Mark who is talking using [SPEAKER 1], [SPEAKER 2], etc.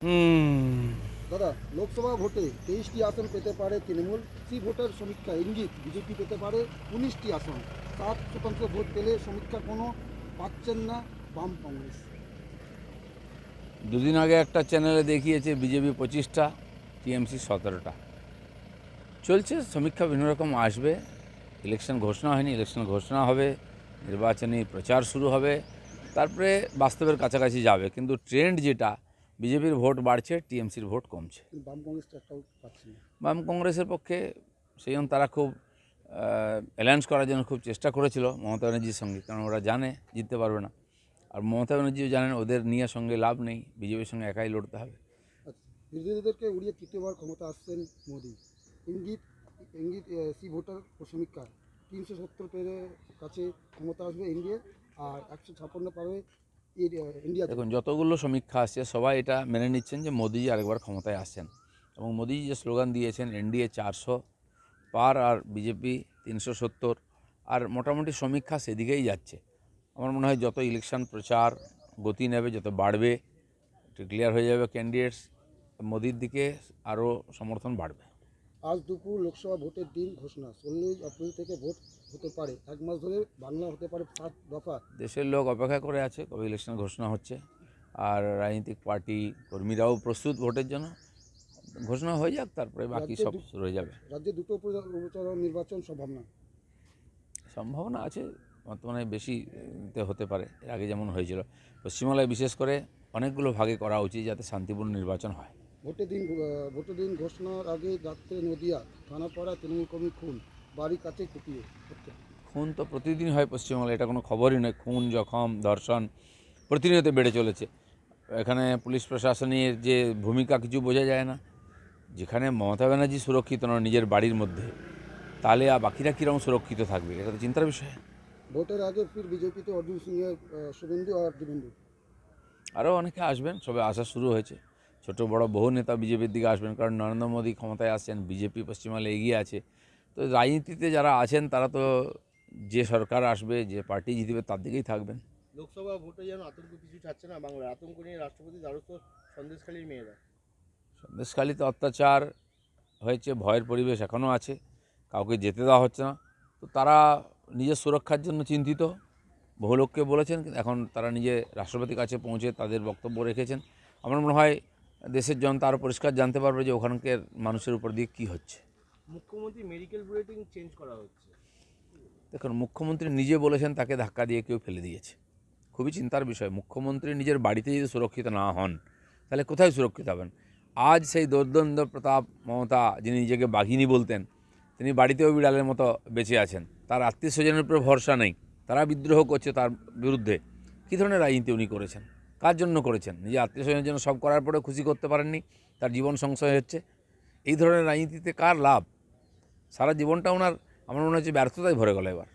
[SPEAKER 1] দাদা, লোকসভা ভোটে 23টি আসন পেতে পারে তৃণমূল। ভোটার সমীক্ষা ইঙ্গিত বিজেপি পেতে পারে 19টি আসন। 7% ভোট পেলে সমীক্ষা কোনো পাচ্ছেন না বাম কংগ্রেস।
[SPEAKER 2] দুদিন আগে একটা চ্যানেলে দেখিয়েছে বিজেপি 25টা, টিএমসি 17টা। চলছে সমীক্ষা, বিভিন্ন রকম আসবে। ইলেকশন ঘোষণা হয়নি, ইলেকশন ঘোষণা হবে, নির্বাচনী প্রচার শুরু হবে, তারপরে বাস্তবের কাছাকাছি যাবে। কিন্তু ট্রেন্ড যেটা, বিজেপির ভোট বাড়ছে, টিএমসির ভোট কমছে।
[SPEAKER 1] বাম কংগ্রেস একটাও পাচ্ছে না।
[SPEAKER 2] বাম কংগ্রেসের পক্ষে সেই জন্য তারা খুব অ্যালায়েন্স করার জন্য খুব চেষ্টা করেছিল মমতা ব্যানার্জির সঙ্গে, কারণ ওরা জানে জিততে পারবে না। আর মমতা ব্যানার্জিও জানেন ওদের নিয়ে সঙ্গে লাভ নেই, বিজেপির সঙ্গে একাই লড়তে হবে।
[SPEAKER 1] বিরোধীদেরকে উড়িয়ে তৃতীয়বার ক্ষমতা আসছেন মোদী। ইঙ্গিত ইঙ্গিত ভোটার সমীক্ষা 370 পেরে কাছে ক্ষমতা আসবে এনডিএ, আর 156 পাবে ইন্ডিয়া।
[SPEAKER 2] দেখুন, যতগুলো সমীক্ষা আসছে সবাই এটা মেনে নিচ্ছেন যে মোদিজি আরেকবার ক্ষমতায় আসছেন, এবং মোদিজি যে স্লোগান দিয়েছেন এনডিএ 400 পার আর বিজেপি 370, আর মোটামুটি সমীক্ষা সেদিকেই যাচ্ছে। আমার মনে হয় যত ইলেকশন প্রচার গতি নেবে, যত বাড়বে, একটু ক্লিয়ার হয়ে যাবে ক্যান্ডিডেটস, মোদির দিকে আরও সমর্থন বাড়বে।
[SPEAKER 1] আজ দুপুর লোকসভা ভোটের দিন ঘোষণা, 16 এপ্রিল থেকে ভোট হতে পারে। 1 মাস ধরে বাংলা হতে পারে 7 দফা।
[SPEAKER 2] দেশের লোক অপেক্ষা করে আছে কবে ইলেকশন ঘোষণা হচ্ছে, আর রাজনৈতিক পার্টি কর্মীরাও প্রস্তুত ভোটের জন্য। ঘোষণা হয়ে যাক, তারপরে বাকি সব শুরু হয়ে যাবে।
[SPEAKER 1] রাজ্যে দুটো উপচরণ নির্বাচন
[SPEAKER 2] সম্ভাবনা আছে, বর্তমানে বেশি হতে পারে, এর আগে যেমন হয়েছিল। পশ্চিমবাংলায় বিশেষ করে অনেকগুলো ভাগে করা উচিত যাতে শান্তিপূর্ণ নির্বাচন হয়।
[SPEAKER 1] ভোটের দিন ঘোষণার আগে রাত্রে নদিয়া থানাপাড়া তৃণমূল কর্মী খুন, বাড়ির কাছে কুপিয়ে হত্যা।
[SPEAKER 2] খুন তো প্রতিদিন হয় পশ্চিমবাংলায়, এটা কোনো খবরই নয়। খুন, জখম, ধর্ষণ প্রতিনিয়ত বেড়ে চলেছে। এখানে পুলিশ প্রশাসনের যে ভূমিকা কিছু বোঝা যায় না। যেখানে মমতা ব্যানার্জি সুরক্ষিত নয় নিজের বাড়ির মধ্যে, তাহলে আর বাকিরা কীরকম সুরক্ষিত থাকবে, এটা তো চিন্তার বিষয়।
[SPEAKER 1] ভোটের আগে ফির বিজেপিতে অর্জুন সিংয়ের শুভেন্দু আর দেবেন্দু।
[SPEAKER 2] আরও অনেকে আসবেন, সবে আসা শুরু হয়েছে। ছোট বড় বহু নেতা বিজেপির দিকে আসবেন, কারণ নরেন্দ্র মোদী ক্ষমতায় আসছেন, বিজেপি পশ্চিমবাংলায় এগিয়ে আছে। তো রাজনীতিতে যারা আছেন তারা তো যে সরকার আসবে, যে পার্টি জিতবে তার দিকেই থাকবেন।
[SPEAKER 3] লোকসভা ভোটে যেন আতঙ্ক কিছু ছাড়ছে না বাংলার, আতঙ্ক নিয়ে রাষ্ট্রপতি দ্বারস্থ সন্দেশখালীর মেয়েরা।
[SPEAKER 2] সন্দেশখালীতে অত্যাচার হয়েছে, ভয়ের পরিবেশ এখনও আছে, কাউকে যেতে দেওয়া হচ্ছে না। তো তারা নিজের সুরক্ষার জন্য চিন্তিত, বহু লোককে বলেছেন, এখন তারা নিজে রাষ্ট্রপতির কাছে পৌঁছে তাদের বক্তব্য রেখেছেন। আমার মনে হয় দেশের জনতা আরও পরিষ্কার জানতে পারবে যে ওখানকার মানুষের উপর দিয়ে কী হচ্ছে।
[SPEAKER 3] মুখ্যমন্ত্রী মেডিকেল বুলেটিন চেঞ্জ করা হচ্ছে।
[SPEAKER 2] দেখুন, মুখ্যমন্ত্রী নিজে বলেছেন তাকে ধাক্কা দিয়ে কেউ ফেলে দিয়েছে। খুবই চিন্তার বিষয়। মুখ্যমন্ত্রী নিজের বাড়িতে যদি সুরক্ষিত না হন, তাহলে কোথায় সুরক্ষিত হবেন? আজ সেই দৈর্দণ্ড প্রতাপ মমতা, যিনি নিজেকে বাঘিনী বলতেন, তিনি বাড়িতেও বিড়ালের মতো বেঁচে আছেন। তার আত্মীয় স্বজনের উপরে ভরসা নেই, তারা বিদ্রোহ করছে তার বিরুদ্ধে। কী ধরনের রাজনীতি উনি করেছেন? কার জন্য করেছেন? নিজে আত্মীয় স্বজনের জন্য সব করার পরেও খুশি করতে পারেননি, তার জীবন সংশয় হচ্ছে। এই ধরনের রাজনীতিতে কার লাভ? সারা জীবনটা ওনার আমার মনে হচ্ছে ব্যর্থতায় ভরে গেল এবার।